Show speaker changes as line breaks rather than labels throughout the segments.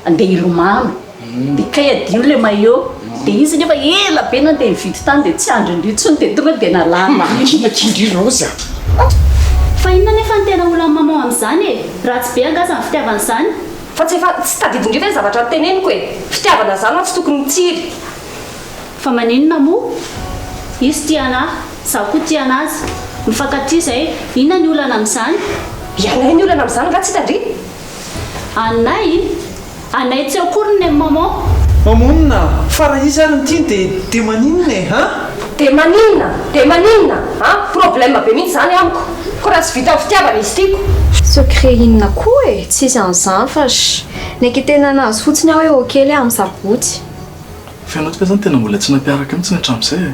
andeha ilomano dia kay adino le maillot dia izy nefa ela be na dia nividy tany dia tsy andro indritsony dia tonga dia nalama
makindry roza
fa inona nefa ny tena olona maman amin'izany e ratsy be angasa ny fitiavan'izany
fa tsy efa tsy tadidindrina ny zavatra teneniko e fitiavana zany tsy tokony mitsiry
fa maninona moa izy tianahy zaho koa tianazy mifankatia zay inona ny olana amin'izany
Anay ny olana amin'izany nga tsy tandry
anay tsy akory ny maman
mamonina fa raha izy ary nytiny dia maninona e ha
dia maninona ha problème be mihitsy zany amiko ko raha tsy vita ny fitiavana izy tiako
secret inona koa e tsy izy an'izany fash ny akitena anazy fotsiny aho hoe okely amin'ny sabotsy
fianatsika zany tena mbola tsy nampiaraka mihitsy ny hatramin'izay e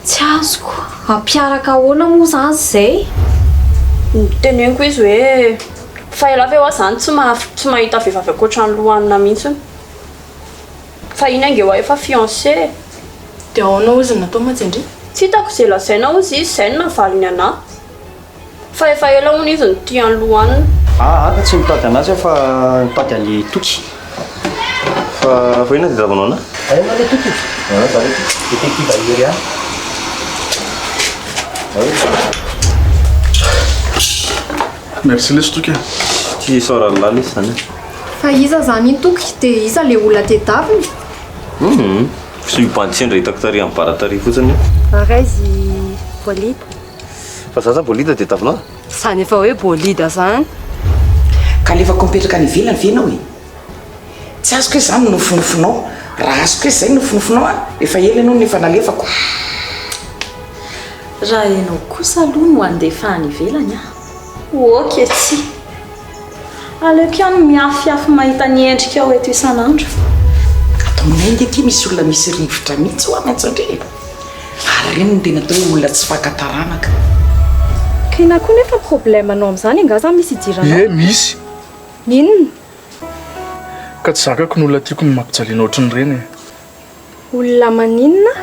tsy azoko ampiaraka ahoana moa zany zay
teneniko izy hoe fa ela avy eo zany tsy mahita vehivavy akoatra ny lohanina mihitsy fa iny ange efa fiancé
dia ahoana ozy natao matsindry
tsy hitako izay lazaina ozy izy zay no navaliny anahy fa efa ela hono izy ny tiany lohanina
aka tsy mitady anazy fa mitady any toky fa ina dia zavanao ana le toky détective Iray
merci les toky
tsy sora lala izy zany
fa iza zany iny toky dia iza le olona tetaviny
sy banditsendra hitako tary amin'ny baratary fotsiny
ara izy bolida
fa za zany bolida dia tavinao
zany efa hoe bolida zany
ka lefako mipetraka ny ivelany venao e tsy azoko hoe zany nofonofonao raha azoko hoe zay nofonofonao a efa ela anao nefa nalefako
raha ianao kosa aloha no andefahany ivelany a
oke tsy aleoko ihany miafiafy mahita ny endrika ao eto isan'andro
ataonay ndraiky misy olona misy rivotra mihitsy ho amaintso andre ary reny no tena atao hoe olona tsy fakataranaka
ka ina koa nefa problème anao amin'izany angaza misy idirana
e misy
inona
ka tsy zakako ny olona tiako ny mampijaliana ohatrany ireny
olona maninona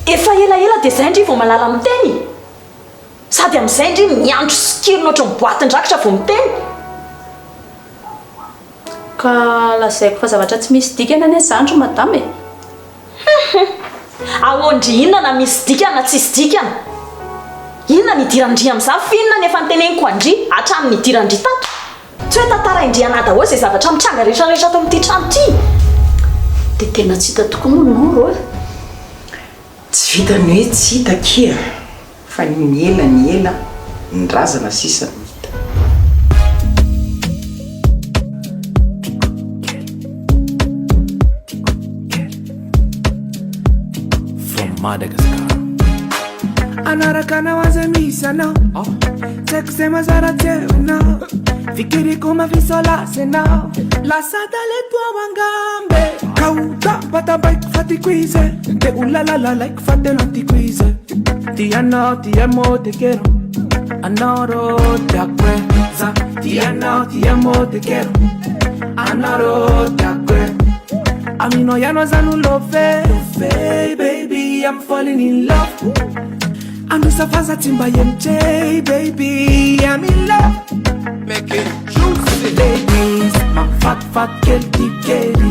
efa elaela dia zay ndry vao malala miteny sady amin'izay ndry miandro sikirina ohatry ny boatin-drakitra vao miteny
ka lazaiko fa zavatra tsy misy dikana ny zandro madama e
ahoandry inona na misy dikana tsisy dikana inona nidirandry amin'izany finona nefa niteneniko andry hatramin'ny nidirandry tato tsy hoe tantara indriana daholo izay zavatra mitranga rehetrarehetra ato amin'ity trano ity dia tena tsy hita tokony noro e
tsy vitany hoe tsy hita kia fa ny miela ny razana sisa no hita
from Madagascar anaraka nawaza misana sekusema zara tena fikiri kuma visola sena la sadale tua wangambe kauta pata bike fati quize te ulala like fate lanti quize ti amo te quiero anoro te acuerda ti amo te quiero anoro te acuerda a mí no ya no zanu love baby I'm falling in love Andusa faza timba yemche, baby, I'm in love. Make it juicy, ladies. My fat girl, tikeli,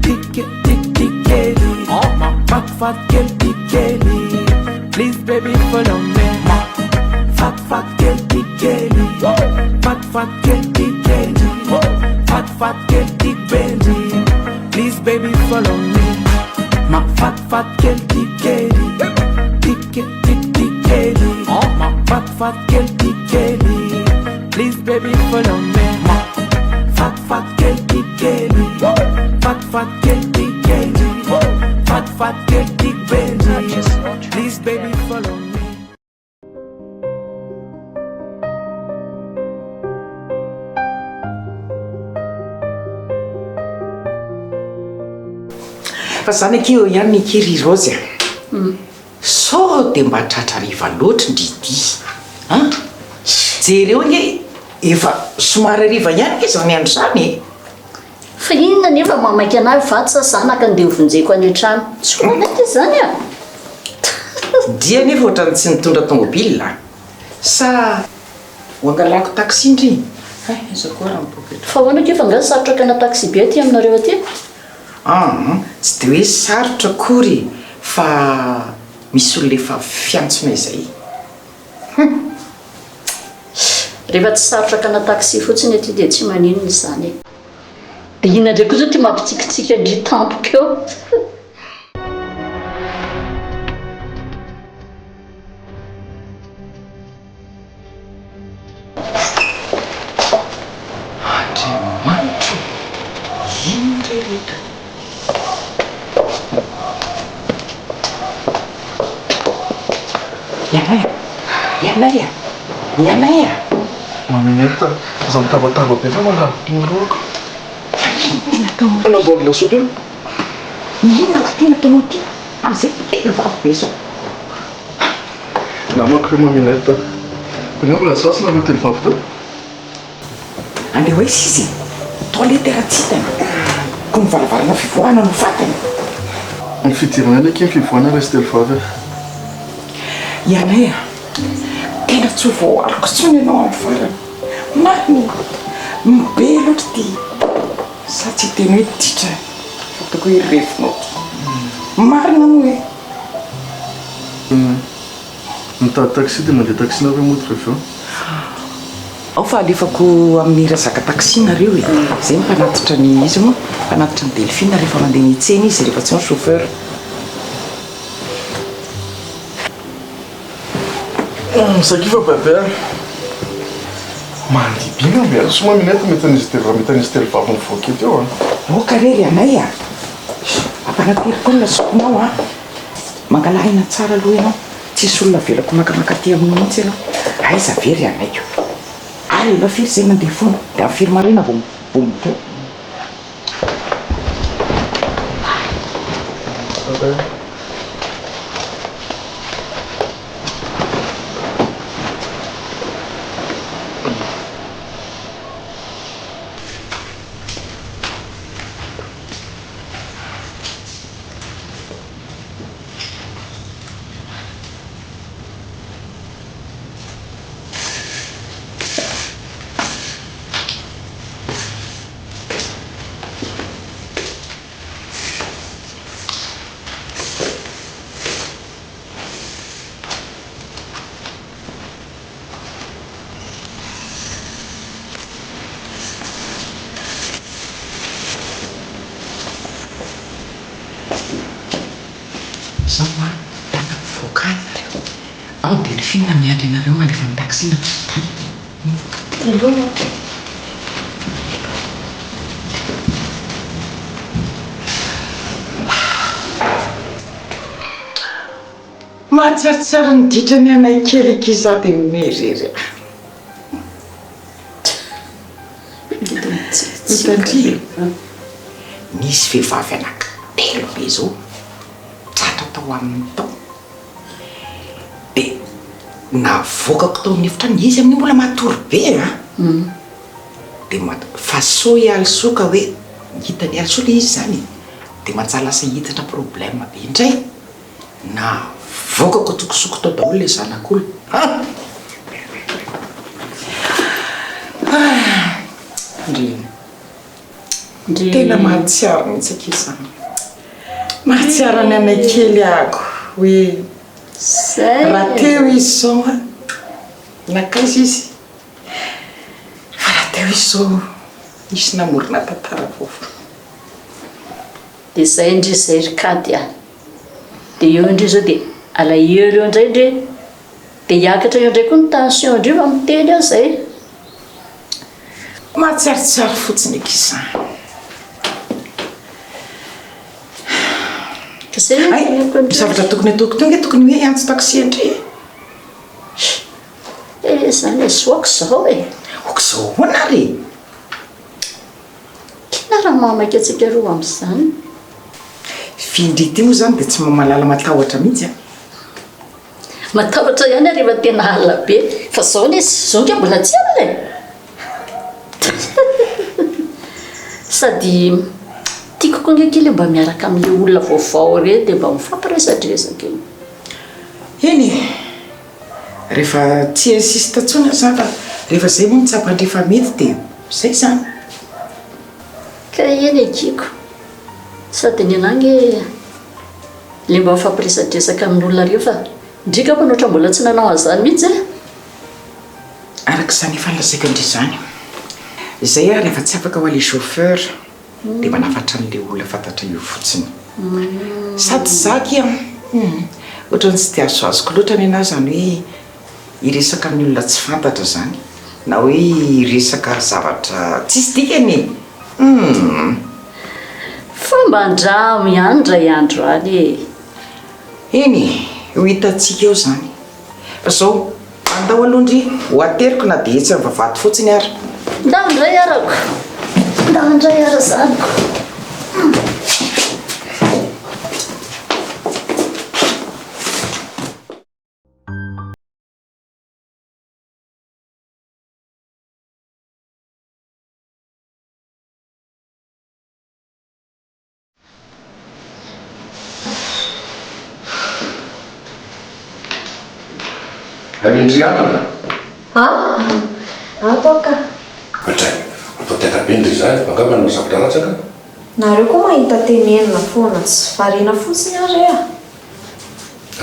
tikeli. Oh, my fat girl, tikeli. Please, baby, follow me. My fat girl, tikeli. Fat girl, tikeli. Fat girl, tikeli. Please, baby, follow me. My fat girl, tikeli. Oh, my fat girl, tikeli. Please, baby, follow me. My fat girl, tikeli. Fat girl, tikeli. Fat girl, tikeli. Please, baby, follow me.
fa zany akeo ihany nikiry rozy so dia mba tratrariva loatra ndridi jereo nge efa somary ariva ihany ke zany andro zany
fa inona nefa mamaky anahy vatsy zanaka andeha hovonjeko any an-trano tsy manaiky zany a
dia nefa ohatrany tsy nitondra tômôbila sa hoangalako taxi indry izako raha mipoketra
fa hoana ke fa nga sarotra kana taxi be aty aminareo aty
tsy dia hoe sarotra kory fa misy olo efa fiantsona izay
rehefa tsy sarotra kana taxi fotsiny aty dia tsy maninona izany dia inona ndray koa zao ty mampitsikitsika ndry tampoko eo
Andriamanitra indreleta Anay
Maminetta, zany tabataba be fa mangabotoroko. Anamboaky lasopy io?
Inona ka tena ataonao ty? Am'izay tena vavy be zao.
Namako Maminetta. Mbola sasina avy telo vavy teo?
Andeha hoe sisy, toilette ratsitany. Ko mivaravarana fivoahana no fatany.
Ny fidirana ndraiky ny fivoahana resy telo vavy.
Anay tena tsy voaliko tsony ianao amin'ny farany. Mariny mibe loatra ty. Sa tsy teny hoe ditra fatako hoe refinao ty. Marina no hoe.
Mitady taxi dia mandeha taxi nareo moa ty rehefa.
Ao fa alefako amin'ny razaka taxi nareo e. Zay mpanatitra ny izy moa, mpanatitra ny Delphine rehefa mandeha mitsena izy rehefa tsy ny chauffeur.
Sakifa bebe. Mandibina be so Maminetta mety an'izy telo vavy mivoaka eto eo
Oka rery anay apanatery koa ny lasoponao mangalahina tsara aloha ianao. Tsisy olona velako makamaka ty amin'ny mihitsy ianao. Aiza very anay io. Alina firy zay mandeha foana dia amin'ny firy marina vao mito. Zao tena mivoaka nareo. Ao Delphine miandry anareo mandefa ny taxi na mahatsiarotsiaro ny ditra ny anay kely kiza dia mirery. Hitandria misy vehivavy anankitelo be zao tratra tao amin'ny tao dia navokako tao amin'ny efitra ny izy amin'ny mbola matory be dia faso ialsoka hoe hitany alsoka izy zany dia matsalasa hitatra problème be indray navokako tokosoko tao daholo le zanak'olo tena mahatsiaro mihitsy akizany. Mahatsiaro ny anay kely ako hoe raha teo izy zao nakaiza izy fa raha teo izy zao isy namorona tantara fofo.
dia zay indry zay rikady dia eo indry zao dia alahelo eo indray indry dia hiakatra eo indray koa ny tension indry fa miteny eo zay
mahatsiarotsiaro fotsiny akizany. Zavatra tokony ataoko tonga tokony hoe antso taxi indray
zany soako zao e
ok zao hoana ry
kina raha mamaky atsika roa amin'izany
findry ty moa zany dia tsy mamalala matahotra mihitsy
matahotra ihany rehefa tena alina be fa zao ny zao nge mbola tsy alina sady tiako koa ngeky le mba miaraka amin'le olona vaovao re dia mba mifampiresadresaka
eny rehefa tsy insiste tsony zany fa rehefa zay moa mitsapandrefa mety dia zay zany
ka eny ekiko sady ny anangy le mba mifampiresadresaka amin'olona reo fa ndrika fa nohatra mbola tsy nanao an'izany mihitsy
arak'izany efa lazaiko indry zany izay rehefa tsy afaka ho ale chauffeur dia manafatra an'le olona fantatra io fotsiny sady zaky ohatrany tsy dia azoazoko loatra ny anazy zany hoe iresaka amin'ny olona tsy fantatra zany na hoe iresaka zavatra tsisy dikany
fomba andramo ihany ndray andro any
eny ho hitantsika eo zany fa zao andao alohandry ho ateriko na dia etsy mivavady fotsiny ary
ndandray arako ndandray ara zaniko
Amindriana.
Toka.
Atray, atao tena-bindry zany, angamba no zavatra ratsaka.
Nareo koa mahita tenenina foana tsy variana fotsiny ary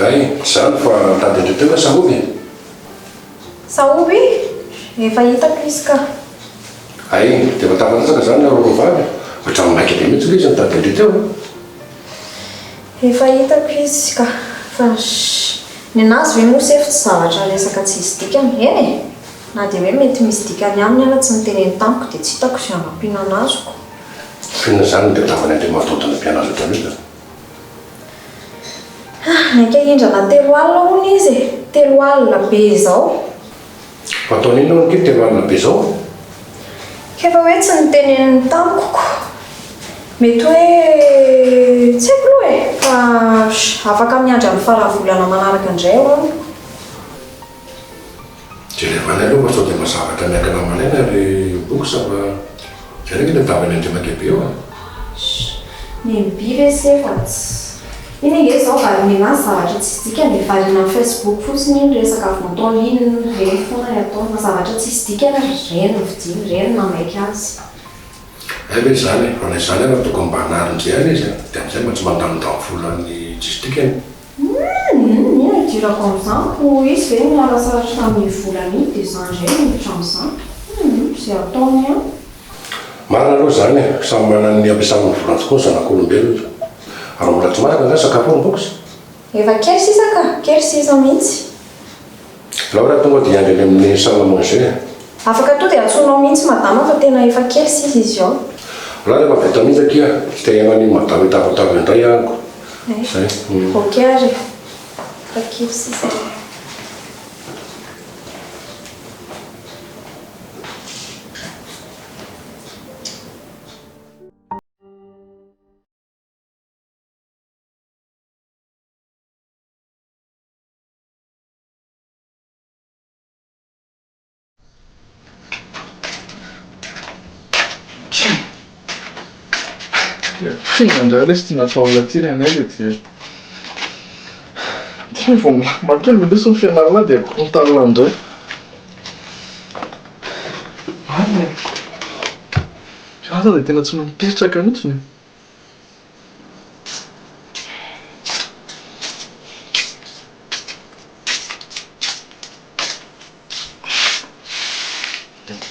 Ay, zany fa tadindry teo sahoby.
Sahoby? Efa hitako izy ka.
Ay, dia matavaratsaka zany rorovavy. Ohatrany maika be mihitsy izy tadindry teo.
Efa hitako izy ka. Fa ny anazy ve moa sefa tsy zavatra resaka tsy misy dikany eny na dia hoe mety misy dikany aminy ana tsy niteneny tamiko dia tsy hitako sy anampiana anazoko
Fina zany dia tavany andriamatodana mpianazo ohatran'izy.
Naika hindrana 3 alina hono izy 3 alina be zao.
Fataon'ino hono ke 3 alina be zao?
Kefa hoe tsy niteneniny tamiko mety hoe tsy haiko loha fa afaka miandry amin'ny faravolana manaraka indray ao
Jerevany aloha fa sao dia mazavatra miankana malaina ry boky sava zareka ilay tavany andriamakebe eo
ny miby ve sefa iny nge zao variny anazy zavatra tsy dikany dia varina amin'ny Facebook fotsiny iny resaka avy natao liny reny foana ataona zavatra tsisy dikany reny vidiny reny namaiky azy
ay ve zany fa nay zany raha toko mba hanarin-dray ary izy dia amin'izay mba tsy mandamindamo volany tsisy dikany
ina idirako amin'izany izy ve miarasaratra tamin'ny volany dia zany zay miditra amin'izany zay ataony a
marina aloha zany samy manana ny ampiasan'ny volany tokoa ny zanak'olombelo izy ary mbola tsy maraka zany sakafo ny boky
efa kely sisa ka kely sisa mihitsy
laha raha tonga dia andreny amin'ny salamangé
afaka to dia atsonao mihitsy madama fa tena efa kely sisa izy ao
raha rehefa vita mihitsy akia tsy tehanany madama hitavatavy indray aniko zay
ok ary efa kely sisa
Andra lesy tsy natao latsiny anay le dia tsy vao makely mindrisy ny fianarana dia kontarina indray fiasa dia tena tsy mipetraka mihitsy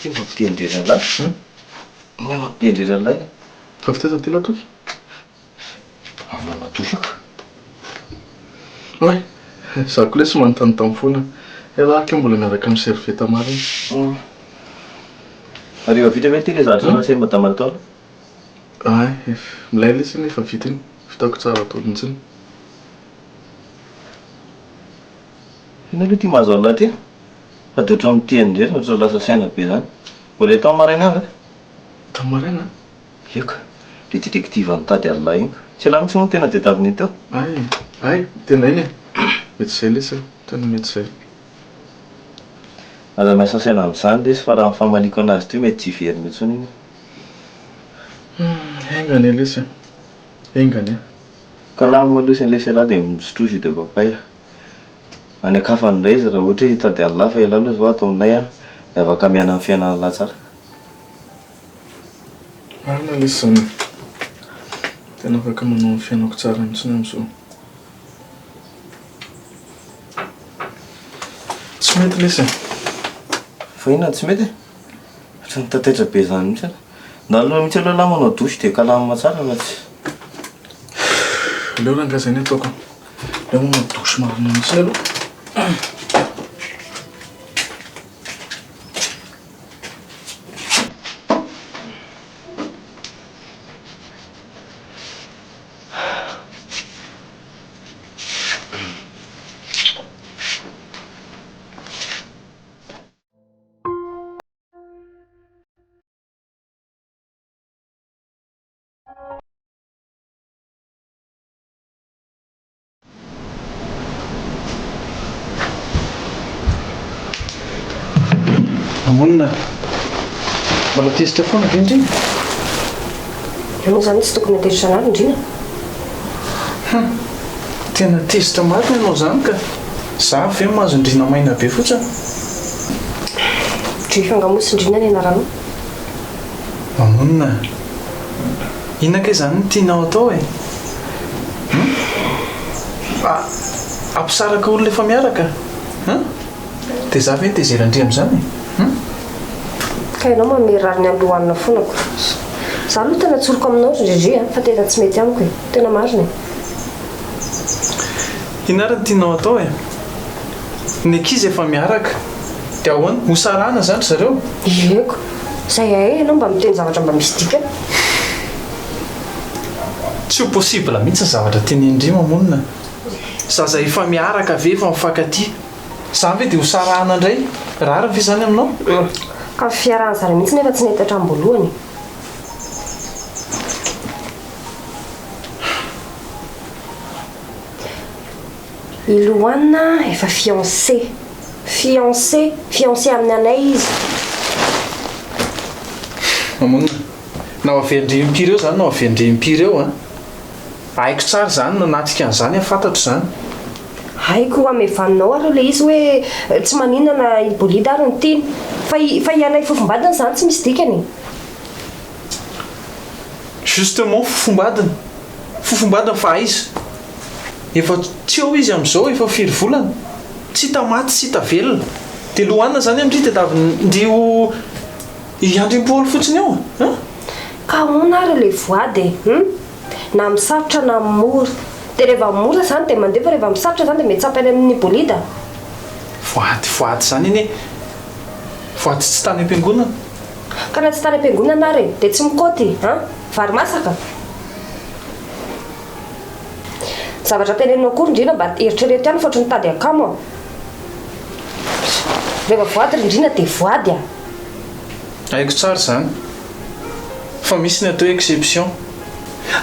Ty mampitendrena mampitendrena
fa fiteza ty latoky
avy natolaka
ay zako le sy manontany foana raha mbola miaraka amin'ny servieta marina
Arriva vita ve ty le zavatra na sema Manontolo?
ay milay lesy efa vita iny vitako tsara ataony intsiny
ina aloha ty mahazo an'la ty fa dia ohatran'ny mitendry ohatran'ny lasa saina be zany mbola tao maraina avy
tao maraina
eka le détective mitady alina iny tsy ala mitsy moa tena dia taviny teo
ay tena iny mety zay lesy tena mety zay
aza miasa saina amin'izany lesy fa raha ny famaliko anazy teo mety tsy very mihitsy iny
Engany elesy engany
ka laha malosa ilesy laha dia misotrozy dia papay any akafany indray izy raha ohatra hoe hitady alafa ela aloha vao ataonay a dia afaka miana amin'ny fiainana latsara
marina lesy zany tena afaka manao ny fiainako tsara mihitsiny amin'izao tsy mety lesy
fa inona tsy mety fa nitataitra be zany mihitsy ara na aloha mihitsy aloha laha manao dosy dia kalamina tsara fa tsy
leo raha ngazany ataoko leo manao dosy marina mihitsy aloha monina mbola tezitra foana ve indrina
moa zany tsy tokony ateritra anary indrina
tena tezitra marina ianao zany ka za ve mahazo indrina maina be fotsiny
drifangamosindrina ny anaranao
mamonina inona ke zany ny tianao atao e ampisaraka olona efa miaraka dia za ve tezerandria amin'izany
ka ianao mamerariny alohanina fonako za aloha tena tsoroko aminao indrindri fa tena tsy mety amiko e tena marina
inara ny tianao atao e ny ankizy efa miaraka dia ahoana hosarana zany zareo
eko zay ahe ianao mba miteny zavatra mba misy dika
tsy ho possible mihitsy ny zavatra teny indrima monina zaza efa miaraka ve efa mifankaty za ve dia hosarana indray rara ve zany aminao
ka fiarahana zara mihitsy nefa tsy nahita hatramin'ny voalohany ilohanina efa fiancé amin'ny anay izy
mamonina na avendrim-pireo zany na avendrim-pireo haiko tsara zany nanatrika an'izany afantatro zany
haiko amevaninao ary le izy hoe tsy maninana ibolida ary ny tiny fa ianay fofombadina zany tsy misy dikany
justement fofombadina fa izy efa tsy eo izy amin'izao efa firy volana tsy hita maty tsy hita velona dia lohanina zany amindry dia davy ndio iandrim-poly fotsiny eo
ka ahoana ary le voady na misarotra na mora dia rehefa mora zany dia mandeha fa rehefa misarotra zany dia mety tsapany amin'ny bolida
voady zany iny voady tsy tany am-piangonana
ka na tsy tany am-piangonana ary dia tsy mikoty vary masaka zavatra teneninao kory indrina mba eritrereto ihany foatra nitady akamo rehefa voady rindrina dia voady
haiko tsara zany fa misy ny atao exception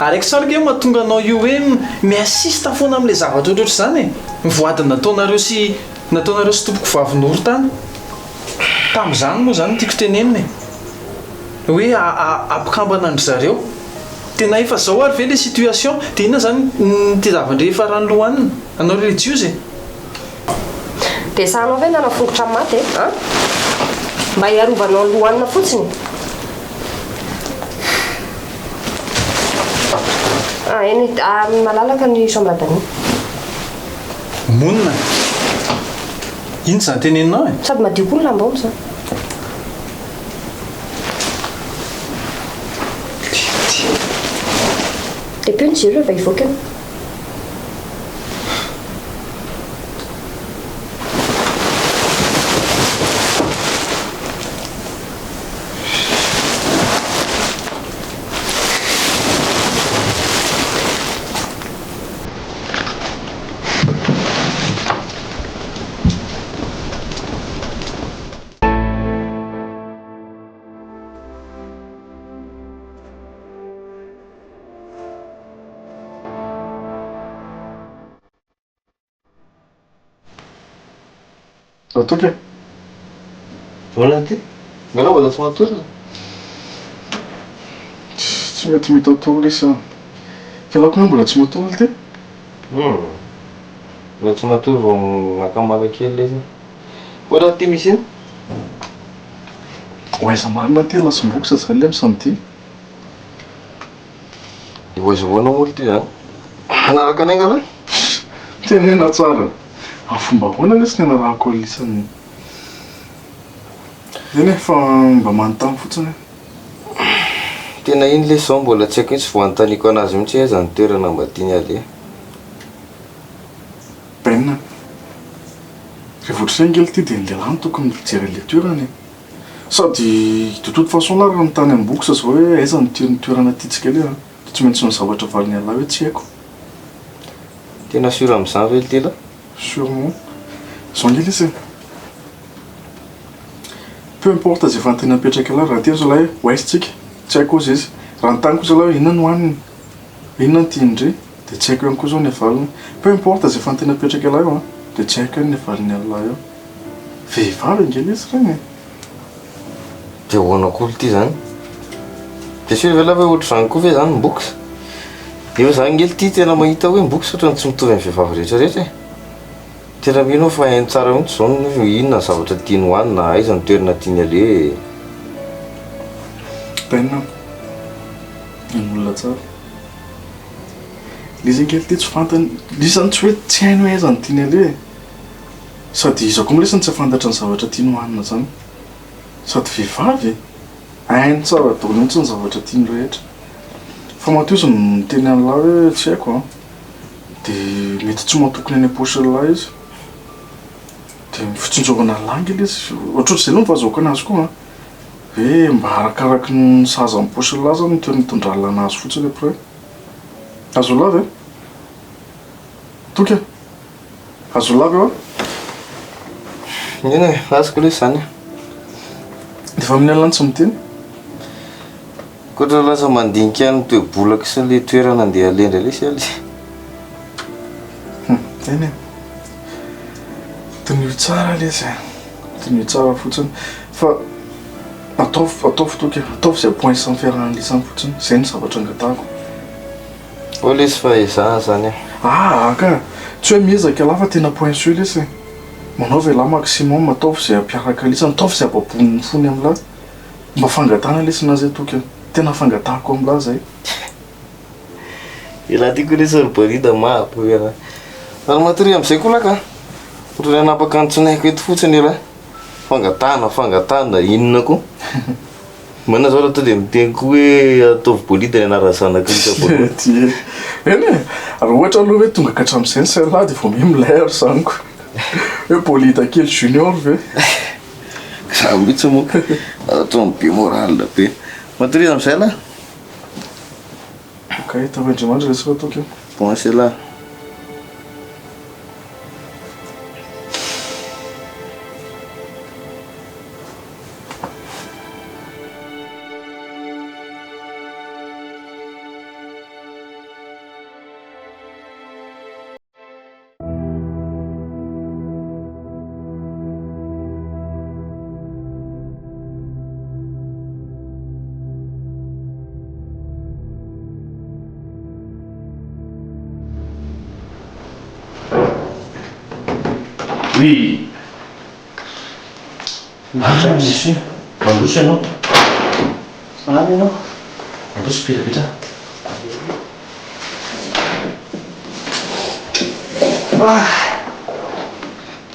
ary haiko tsara ke mahatonga anao io hoe miasista foana amin'ilay zavatra ohatroatra zany mivoady nataonareo sy tompoko vavin'oro tany tamin'izany moa zany tiako tenenina hoe ampikambana andry zareo tena efa zao ary ve le situation dia inona zany ty zavandre efa rany lohanina anao religieuse
dia sahanao ve nanafongotra maty mba hiarovanao ny lohanina fotsiny eny malalaka ny sombradani
monina iny zany teneninao
sady madio koa ny lambao zany dia peo ny jiro efa hivoaka eo
Toke.
Volana ty? Ngalao mbola tsy matory.
Tsy
tsy mety mitaotolo isa kalako mbola tsy matoly ty
mbola tsy matoly vao makamala kely izy koa raha ty misy iny
oaiza marina ty lasom-bokosa zany le misamity
oaiza-voanao olo ty zany manaraka anay ngala
tenena tsara afomba hoana lesy ny anarahako lisany eny fa mba manontany fotsiny
tena iny le sao mbola tsy haiko itsy voanontaniko anazy mihitsy aiza ny toerana mba tiany ale
penina rehevoatra ngely ty dia nylelany tokony mijery le toerany sady de toute façon la raha mitany ambokosa zao hoe aiza ny tian'ny toerana titsika le tsy maintsy ny zavatra valiny ala hoe tsy haiko
tena sur amin'izany ve ty la
sûrement zao ngely izy peu importe zay fantena apetraka ala raha tia zalahy oaisitsika tsy haiko ozy izy raha nytany koa zalahy inona ny hoaniny inona ny tiandre dia tsy haiko ihany koa zao ny avaliny peu importe zay fantena apetraka ala io dia tsy haiko ihany ny avaliny ala io vehivavy angely izy regny
dia hoanak'olo ty zany dia sur ve la hoe ohatra zany koa ve zany mbokosa dia zany ngely ty tena mahita hoe mbokosa ohatrany tsy mitovy amin'ny vehivavy rehetrarehetra e tena mino fa hainy tsara mihitsy zao inona zavatra tiany hoanina aiza ny toerana tiany ale
penina olona tsara lizy ngely ty tsy fantany lisany tsy hoe tsy hainy hoe aiza ny tiany ale sady iza koa milesany tsy afantatra ny zavatra tiany hoanina zany sady vehivavy hainy tsara dolo mihitsy ny zavatra tiany rehetra fa matoa izy miteny an'lahy hoe tsy haiko dia mety tsy matokony any am-posy lahy izy dia fitsonjovana langely izy ohatrotry zay aloha nyfahazahoako anazy koa hoe mba arakaraky ny saza am-posy lahy zany toerana itondralana azy fotsiny après azo lavy e toka azo lavy eo
ina azoko le zany
dia fa amin'ny alany tsy miteny
koatra lasa mandinika ny toe-bolaka sy le toerana andeha alendra lesy ale
eny tonio tsara le zay tonio tsara fotsiny fa ataovy toka ataovy zay point samy fiarahan'lisany fotsiny zay ny zavatra angatahako
o lesy fa ezahana zany
ka tsy hoe miezaka lahy fa tena point su lesy manao ve lahy maximum ataovy zay ampiaraka lisany ataovy zay ababoniny fony am'lahy mba fangatana lesy nazy toka tena fangatahako am'lahy zay
elaha tiako lesy ryborida mahapoera ary matory am'izay koa laka otrany anapaka antsinaiko eto fotsiny elahy fangatana inona koa mana zao raha to dia miteny koa hoe ataovy bolida ny anarazanako
eny ary ohatra aloha hoe tonga katram'izay ny salahy dia vao mi milairo zaniko hoe bolida kely junior ve
za mihitsy moa atao be morale be matory am'izay lahy
ok tavandrimandry resaka toka
bon c'est là
Oui. Monsieur, mandroso ianao. Salama ianao. Mandroso petrapetra.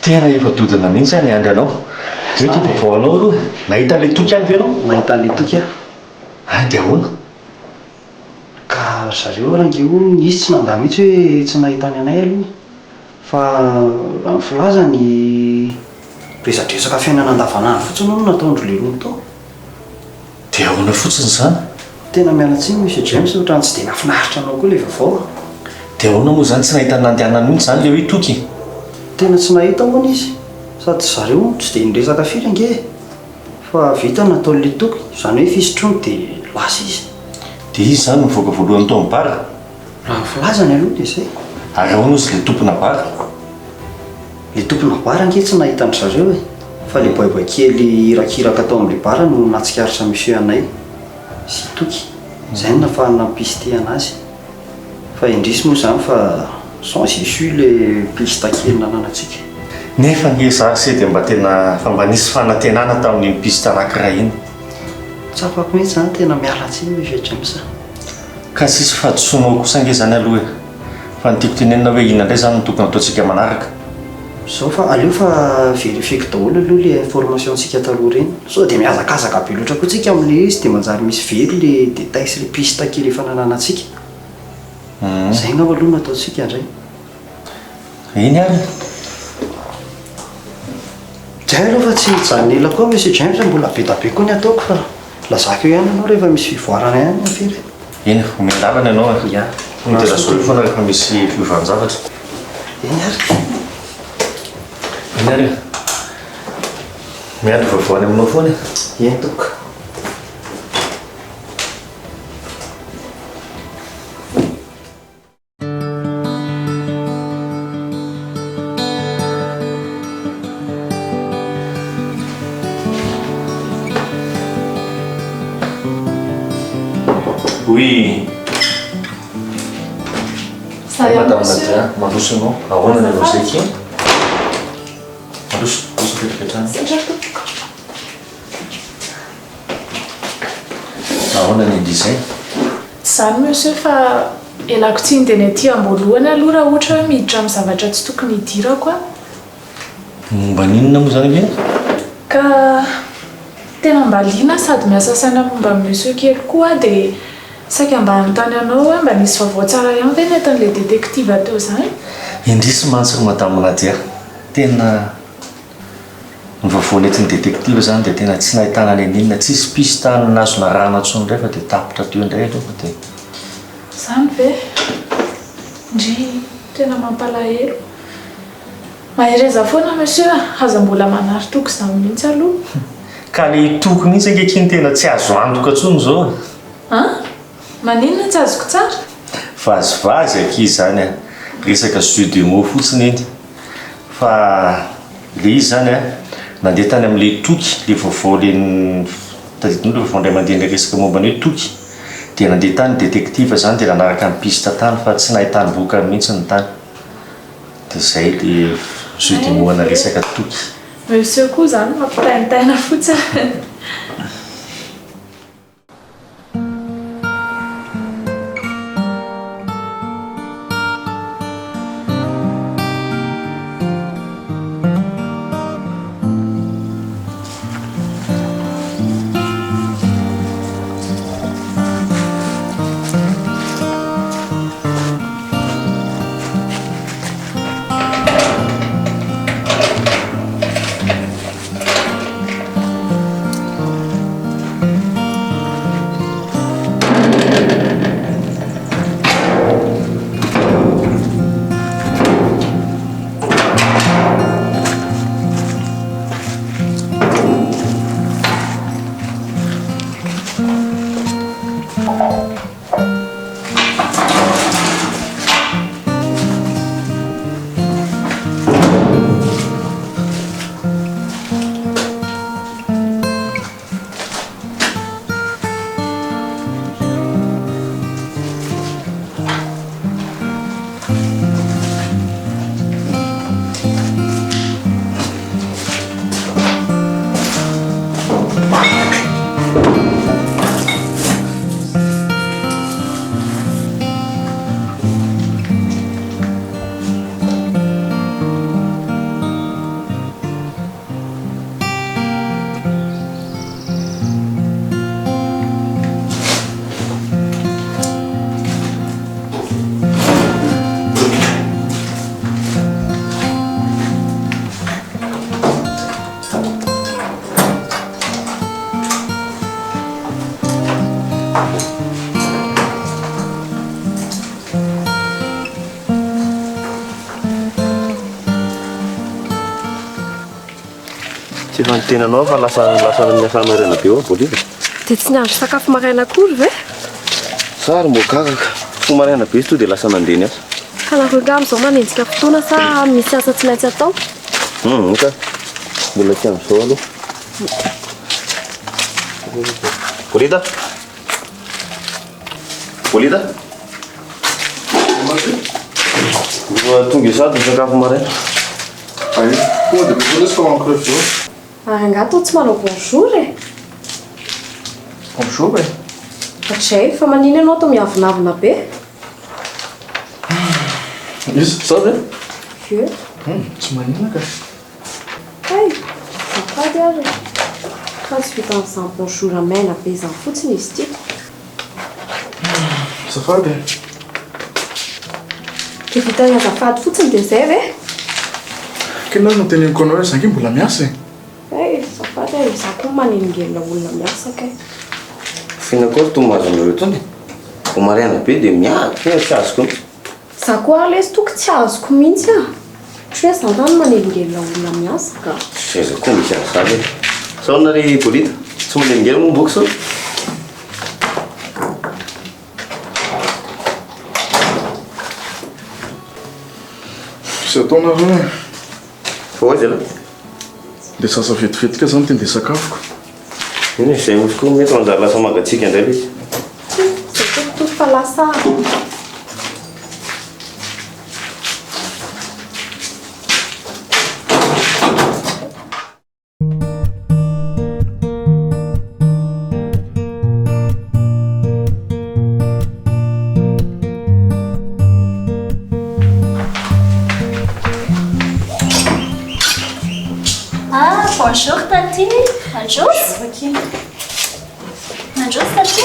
Tena efa dodana mihitsy any andry anao. Hoe to vaovao anao aloha. Nahita le toky any ve ianao?
Nahita le toky
ah. Dia ahoana?
Ka zareo rangeo izy tsy nanda mihitsy hoe tsy nahitany anay aloha. Fa raha ny filazany resadresaka fiainana andavanandro fotsiny no nataondro leroany tao.
Dia ahoana fotsiny zany?
Tena mialatsiny monsieur James ohatrany tsy dia nafinaritra anao koa le vaovao.
Dia ahoana moa zany tsy nahita nandehanana mihitsy zany le hoe toky?
Tena tsy nahita moa izy sady zareo tsy dia niresaka firy ange fa vita nataon'le toky izany hoe fisitrony dia lasa izy.
Dia izy zany mivoaka voalohany tao mibara?
Raha ny filazany aloha dia izay.
Ary ahoana ozy le tompona bara?
Le tompona bara ange tsy nahitany zareo fa le boiboy kely irakiraka tao amin'le bara no natsikaritra monsieur Anay sy toky. zay no nafahana pisty anazy fa indrisy moa zany fa sans issue le piste kely nananatsika
nefa nge za se dia mba tena fa mba nisy fanantenana tamin'ny piste anankiray iny
tsapako mihitsy zany tena mialatsy mivetra am'za
ka sisy fahadisoanao kosa nge zany aloha e fa nytiako tenenina hoe inona indray zany no tokony ataontsika manaraka
zao fa aleo fa verifieko daholo aloha le information ntsika taloha reny so dia miazakazaka be loatra koa tsika amin'le izy dia manjary misy very le détail sy le piste kely efa nananantsika zay ngao aloha nataontsika indray
iny ary
zay aloha fa tsy janela koa monsieur James mbola be da be koa ny ataoko fa lazako eo ihany ianao rehefa misy fivoarana ihany afery
iny omendavana ianao dia lazolo foana rehefa misy fiovanjavatra
iny ary
iny ary miandro vavoany aminao foana
eny toka
Oui. Madame Nadia, mandroso ahoana ny anao zay ky mandroso petrapetrana ahoana ny indry zay
zany monsieur fa elako tsy indeny aty amboalohany aloha raha ohatra hoe miditra amin'ny zavatra tsy tokony hidirako a
momba ninona moa zany ve
ka tena mba liana sady miasa saina momba monsieur kely koa dia saika mba anontany anao hoe mba nisy vaovao tsara ihany ve netan'le détective teo zany
indrisy mantsy madame Nadia tena ny vaovao nentin'ny détective zany dia tena tsy nahitana any aninona tsisy piste nazona rana ntsony indray fa dia tapitra teo indray aloha fa dia
zany ve ndry tena mampalahelo mahereza foana monsieur aza mbola manary toko zany mihitsy aloha
ka le toko mihitsy ankekiny tena tsy azo antoka ntsony zao
maninona tsy azoko tsara
vazivazy akizy zany a resaka jeu de mots fotsiny eny fa le izy zany a nandeha tany amin'le toky le vaovao le tadidinao le vaovao ndray mandeha le resaka mombany hoe toky dia nandeha tany détective zany dia nanaraka ny piste tany fa tsy nahitany boka mihitsy ny tany dia zay le jeu de mots ana resaka toky
monsieur koa zany mampitaintaina fotsiny
tsy efa nitenanao fa lasa miasana rena be ao bolika
dia tsy niandro sakafo maraina akory ve
sary mbo kakaka fo maraina be to dia lasa nandeny asa
ka nareo nga amin'izao manenjika fotoana sa misy asa tsy maintsy atao
ka mbola ty amin'izao aloha bolita Bolita? Tonga isady ny sakafo maraina.
Ay, koa dia misy fa manko rehefa zao.
Angato tsy manao bonjour e.
Bonjour e.
Hatray, fa manino ianao tô miavonavona be?
Izy, za ve?
Ie.
Tsy manina ka.
Ay, zafady ary. Ka tsy vita amin'izany bonjour amaina be izany fotsiny izy ity.
Zafady.
Dia vita azafady fotsiny dia izay ve?
Kena no teneniko anao hoe za nge mbola miasa e.
Ay, zafady e, za koa manelingelina olona miasa kay.
Fianakôry tomazo an'ireo tony. Vao maraina be dia miady tsy azoko.
Za koa ary lesy toko tsy azoko mihitsy a. Tsy hoe za tany manelingelina olona miasa ka.
Seza koa misy azady e. Sao nary Bolita? Tsy manelingela moa boky sao?
Sy ataonareo e.
Fa aiza la?
Dia sasa vetivetika zany tende sakafoko.
Iny izay misy koa mety manjary lasa magatsika indray izy.
Zay tokotoky fa lasa.
Bonjour Tati. Najos? Najos Tati.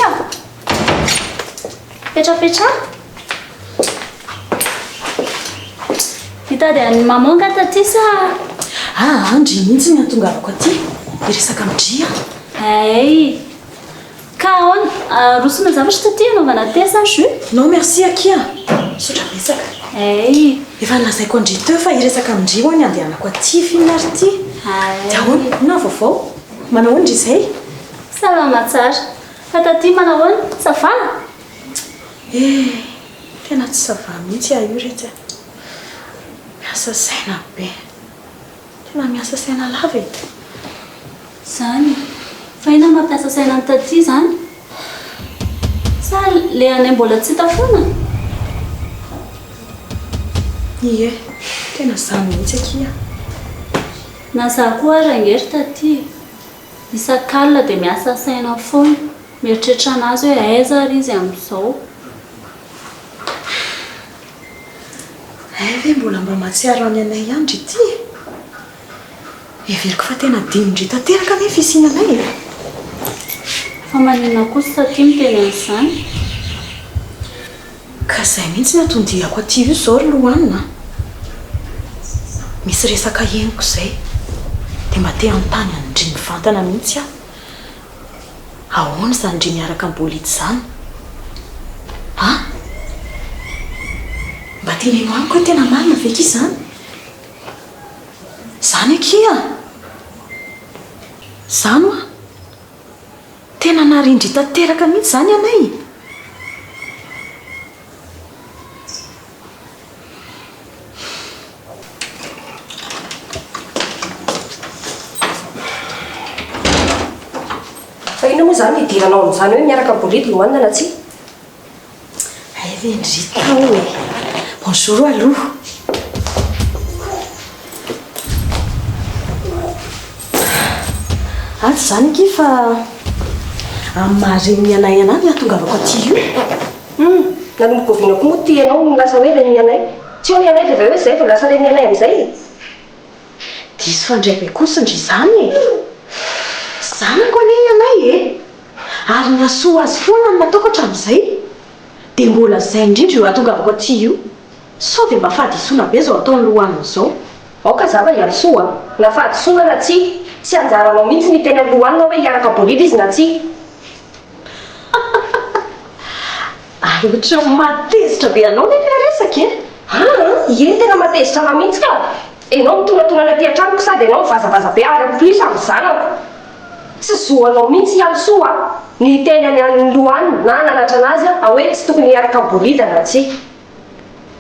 Petra. Hitady any mamonga Tati sa?
Andry mihitsy ny atongavako aty. Iresaka midria.
Ay. Ka on rosona zavatra Tati anaovana te sa jus?
Non merci Akia. Sotra resaka.
Ay.
Efa nalazaiko andry teo fa iresaka midria ho ny andehanako aty finary ty. Ahoana? Na vaovao? Manao ondry izay?
Salama tsara. Fa Tati manao ona? Sava?
Tena tsy sava mihitsy io rehetra. Miasa saina be. Tena miasa saina lava e.
Zany. Fa ina mampiasa saina ny Tati zany? Sa le anay mbola tsy hita foana?
Ie, tena zany mihitsy Akia.
Na za koa rangery Tati. Isan-kalina dia miasa saina foana. Mieritreritra anazy hoe aiza ary izy amin'izao.
Ve mbola mba mahatsiaro any anay andry ity. Everiko fa tena dimindry tanteraka nefa isiana anay.
Fa manina kosa Tati miteny an'izany.
Ka izay mihitsy natondiako aty io izao ry lohanina. Misy resaka henoko izay. Dia mba te anontany andry mivantana mihitsy aho. Ahoana izany ndry miaraka amin'ny Bolita izany? Mba teneno amiko hoe tena marina ve ky izany? Zany Akia. Zany oa. Tena narindry tanteraka mihitsy izany anay.
Fa ino moa zany idiranao amin'izany hoe miaraka Bolita lohanina na tsy?
Vendrika hoe. Bonjour aloha. Aty zany Akia fa amin'ny maharegny anay anay ny atongavako aty io.
Nanomboka oviana koa moa ty ianao lasa hoe reny anay. Tsy hoe anay dia hoe izay fa lasa reny anay amin'izay.
Diso fandray be kosa ndry izany e. Zanako anie anay e. Ary ny asoa azy foana ny nataoko hatramin'izay. Dia mbola izay indrindra io atongavako aty io. Sao dia mba fahadisoana be izao ataony lohanina izao.
Aoka zava hiadosoa. Na fahadisoana na tsy. Tsy anjaranao mihitsy ny teny lohanina hoe hiaraka Bolita izy na tsy.
Ary ohatran'ny matezitra be anao nefa resaka e.
Ie tena matezitra anao mihitsy ka. Enao mitonatona aty an-tranoko sady enao mivazavaza be ary amin'ny plus amin'ny zanako. Tsy zoanao mihitsy hialsoa ny teny any lohanina na nanatra anazy hoe tsy tokony hiaraka Bolita na tsy.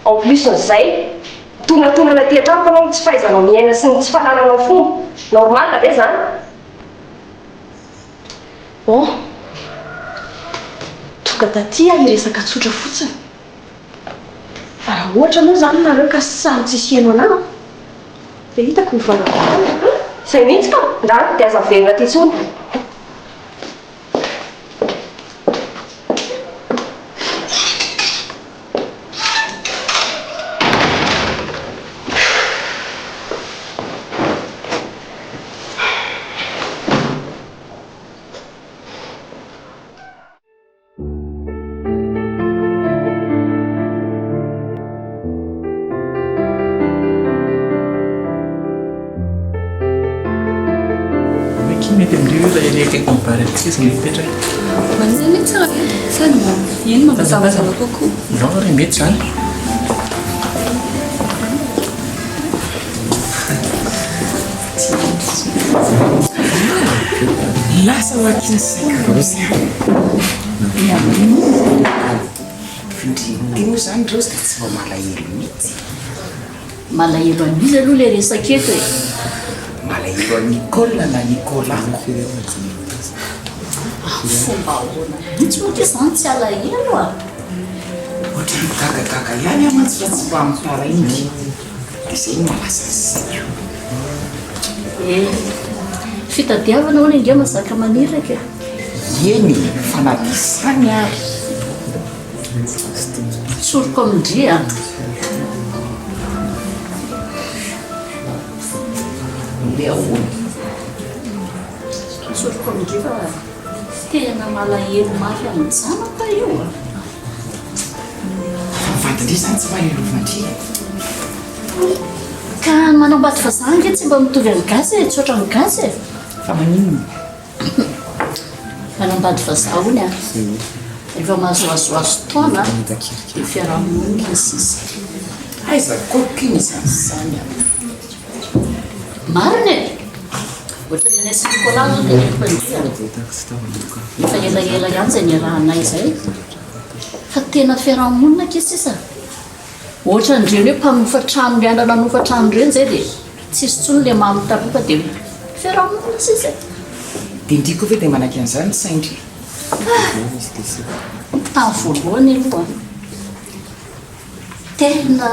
En plus n'izay, tonatona aty an-tranoko anao tsy fahaizanao miaina sy ny tsy fahalalana fomba. Normal ve zany?
tonga taty iresaka tsotra fotsiny fa raha ohatra moa zany nareo ka samy tsisy heno anao dia hitako mivavaka
izay mihitsy ka ndany dia aza velona ty tsony.
mety amindreo ilay reka compare am'tsika mipetraka
manzany tsara sany ino mampazavazava kokoa
non re mety zany
lasa oakiny saika rozy findrino zany rozy dia tsy mba malahelo mihitsy
malahelo anizy aloha le resaketo e
malahelo a Nicole na Nicolako
fomba ahoana mihitsy ohatra izany tsy alahelo a
ohatra migagagaga ihany amantsy fa tsy mba mitarainy dia izay no malasa azy
fitadiavana hoana indray mazaka maniraka
eny fanadisany ary
tsoroko amindria
le ahoana
tsoroko amindria fa tena malahelo mafy aminjanaka io a
vadindri zany tsy mahelovandria
ka manambady fa zange tsy mba mitovy amin'ny gasy e tsotra ny gasy e
fa maninona
manambady fa zahony a rehefa mahazoazoazo taona dia fiarahamonina sisa
aiza kokiny zany zany
marina e ohatra ny anay sy Nicolas zao dia nefa efa elaela ihany zay niarahanay zay fa tena fiarahamonina ke sisa ohatra ndreny hoe mpanofatrano miandra nanofatrano reny zay dia tsisy tsony le mamitapoka dia fiarahamonina sisa
dia ndriko ve dia manaky an'izany saindry
tamin'ny voalohany aloha tena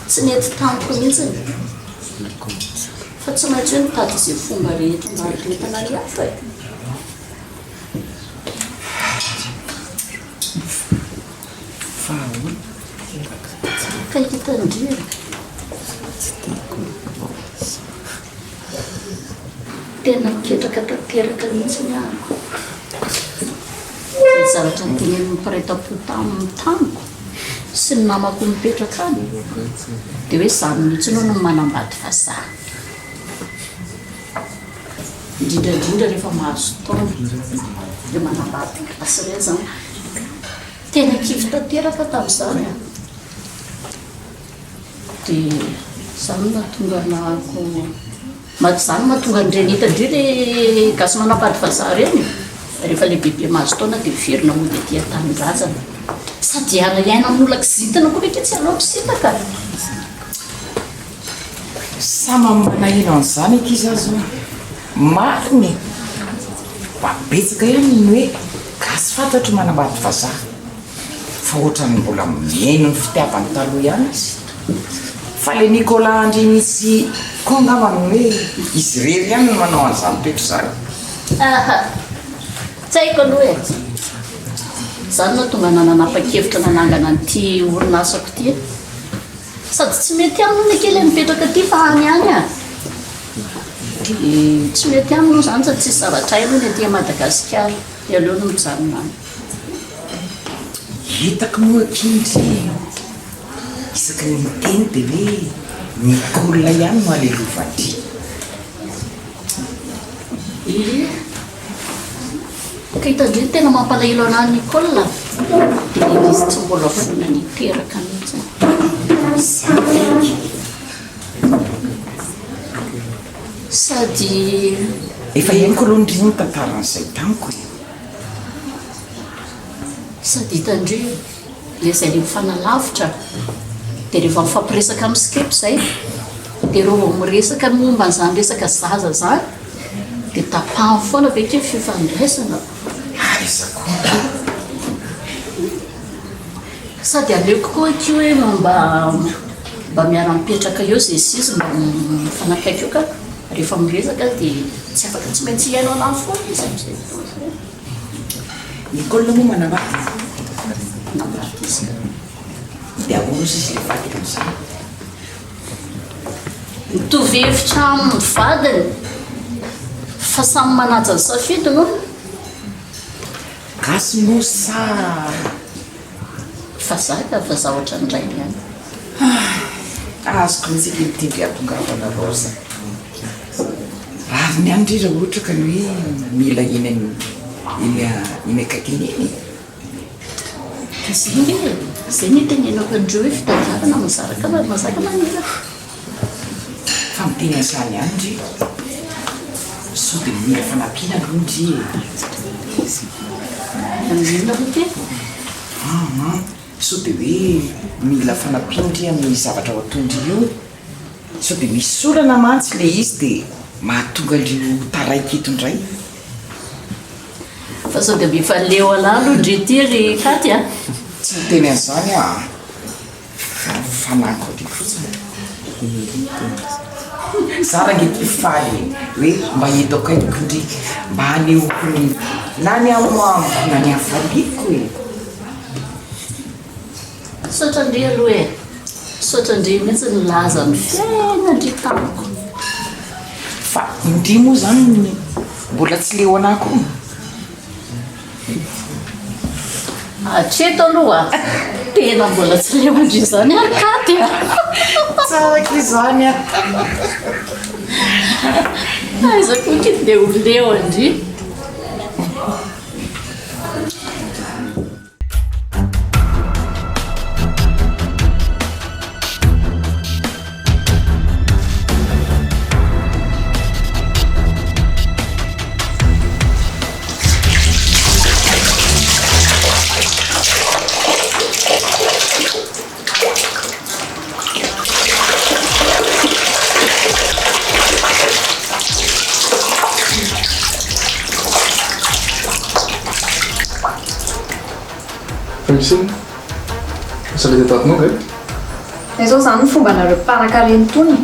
tsy nety tamiko mihitsy fa tsy maintsy hoe mitady izay fomba rehetra maharetana ny hafa e
fa ahoana
ka hitandrira tena miketraka tanteraka mihitsy ny ahako zay zavatra nyteneny mipareta-po tamin'ny taniko sy ny namako mipetraka any dia hoe zany mihitsy anao no manambady vazaha indrindrandrindra rehefa mahazo taona dia manambady gasy ray zany tena kivy tanteraka tamin'izany a dia zany mahatonga nahako zany mahatonga nireny hitandrio le gasy manambady vazaha reny rehefa le bebe mahazo taona dia verina moa dia tia tanin-drazana sady ala iaina amin'olona kizitana koa mety tsy alao mpisitaka
sama manahino an'izany ekizy azo mariny babetsaka ihany ny hoe gasy fantatro manambady vazaha fa ohatrany mbola miaino ny fitiavany taloha ihany izy fa le Nicolas andreny izy koa angambany hoe izy rery ihany no manao an'izany toetra zany
tsy haiko aloha e zany na tonga nananapa-kevitra nanangana n'ity orinasako ty sady tsy mety amino ny kely mipetraka ty fa any any a dia tsy mety amino zany sady tsisy zavatra aloha ny aty Madagasikara dia aleo no mijanona any
hitako moa kindry isaky ny miteny dia hoe Nicolas ihany no alelovandry
ka hitandreny tena mampalahelo anahy Nicole dia izy tsy mbola vonina niteraka mihitsy sady
efa henoko aloha ndriny tantaran'izay tamiko
sady hitandre le zay le mifanalavitra dia rehefa mifampiresaka amin'ny skep zay dia reo vao miresaka momba n'izany resaka zaza zany dia tapahany foana ve ke fifandraisana
aizako
sady aleoko koa ko hoe mba miara-mipetraka eo zay sizy mba mifanakaiky eo ka rehefa miresaka dia tsy afaka tsy maintsy iainao anany foana izy am'izay
Nicole moa manavaty
namaty izy
dia ahoana izy le vaty am'izany
mitovy hevitra amin'ny vadiny fa samy manaja ny safidiny
gasy moa sa
fa zaka fa za ohatra ny ray ihany
azoko mitsika mitendry atongavanareo zany raviny any ndrira ohatra ka hoe mila iny akaikiny iny
zay nytenenako andreo hoe fitadiavana mazaka manira
fa miteny azany any ndry so dia mila fanampiana aloha ndry
amin'inona ho te
so dia hoe mila fanampiana ndry amin'ny zavatra ao atondry io so dia misy solana mantsy le izy dia mahatonga andreo taraiky eto indray
fa sao dia mifa leo alalo ndry ty ry katy a
tsy miteny an'izany fanako aty fotsiny za raha ngety faly hoe mba eto akaiko ndry mba haneoko na ny amoamiko na ny afaliko e
sotra ndry aloha e sotra ndry mihitsy nilaza ny fiaina ndry tamiko
fa indry moa zany mbola tsy leo anako
atreto aloha tena mbola tsy leo andry zany akaty a
tsaraka izany
aizako kity dia ho leo andry
Misy sale detatinao ve?
Izao zany ny fomba nareo mpanan-karena tony.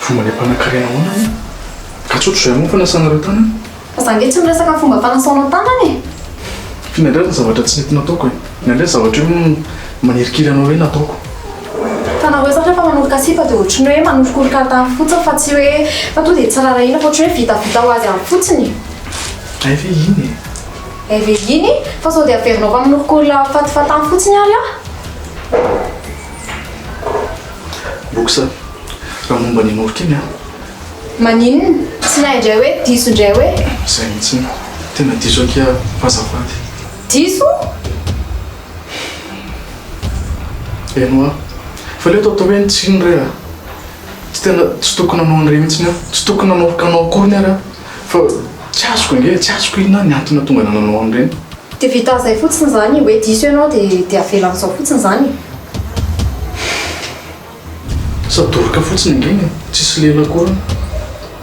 Fomba le mpanan-karena ahoana? Ka tsotro zay moa fanasana ireo tanana?
Fa za nge tsy miresaka fomba fanasanao tanana e.
Finaindray ny zavatra tsy nety nataoko e. Inaindray zavatra io manirikiry anao hoe nataoko.
Fa nareo satria fa manorika sipa dia ohatrany hoe manorokoroka amin'ny fotsiny fa tsy hoe fa to dia tsy rarahina fa ohatrany hoe vitavita ho azy amin'ny fotsiny.
Ay ve iny e?
Eve iny fa sao dia averinao fa manorokorola fatifata amin'ny fotsiny ary ah.
Boksa, raha momba ny norika iny a.
Maninona? Tsy nahay indray hoe diso indray hoe.
Izay mihitsy tena diso akia fazafady.
Diso?
Eno a, fa leo atao hoe tsy iny ray a. Tsy tena tsy tokony anao an'ireny mihitsiny a. Tsy tokony anao akory ny ary a. Fa tsy azoko nge, tsy azoko inona ny antony tonga nanao an'ireny.
Dia vita izay fotsiny zany hoe diso ianao dia avela amin'izao fotsiny zany.
Sadoroka fotsiny ngeny, tsisy lela akory.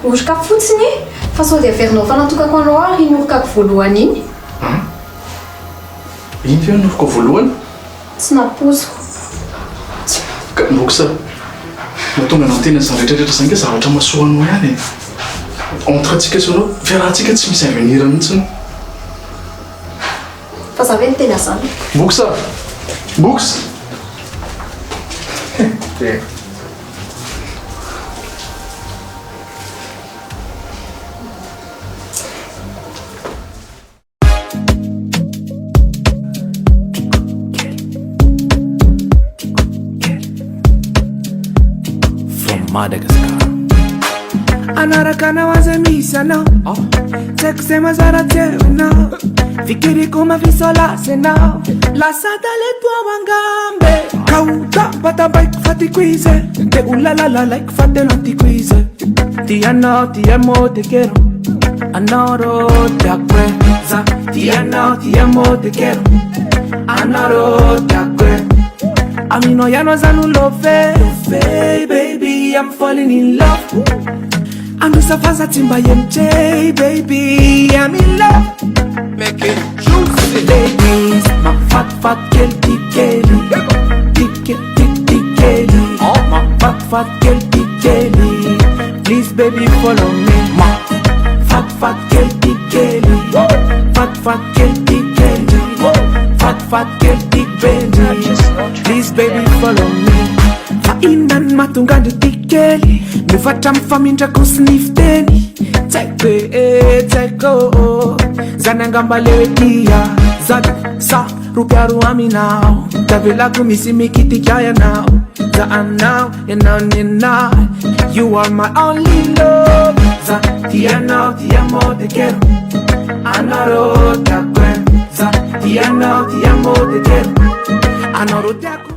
Oroka fotsiny fa sao dia averinao fa natokako anao ary iny orokako voalohany iny.
Iny ve noroko voalohany?
Tsy napoziko.
Ka boksa, mahatonga nantena izany rehetrarehetra izany ke zavatra mahasoanao ihany e. Entre antsika sy anao, fiarahantsika tsy misy avenir mihitsiny.
Fa za ve ny tena zany?
Boksa! Boksa!
Madagascar. Anaraka nawaza misana Sexy mazara tewena Fikiri kuma visola sena La sata le tua wangambe Kauta bata bike fati quize Te ulalala like fate lanti quize Ti ano, ti amo, te quiero Anoro te acuerza Ti ano, ti amo, te quiero Anoro te acuerza A mí no ya no es love, baby, I'm falling in love. I'm just a fast timba MJ, baby, I'm in love. Make it juicy, ladies. fat girl tikeli tikeli fat girl tikeli please baby follow me fat girl tikeli fat girl tikeli fat girl tikeli please baby follow me Innan matungando tikeli Mifata mfamindra kusnifteni Tseko Zanangamba lewetia Zada sa rupiaru aminao Tavela kumisi mikiti kaya now Za now and now You are my only love Za tiano tiamo te quiero Anoro te acuerdo Za tiano tiamo te quiero Anoro te acuerdo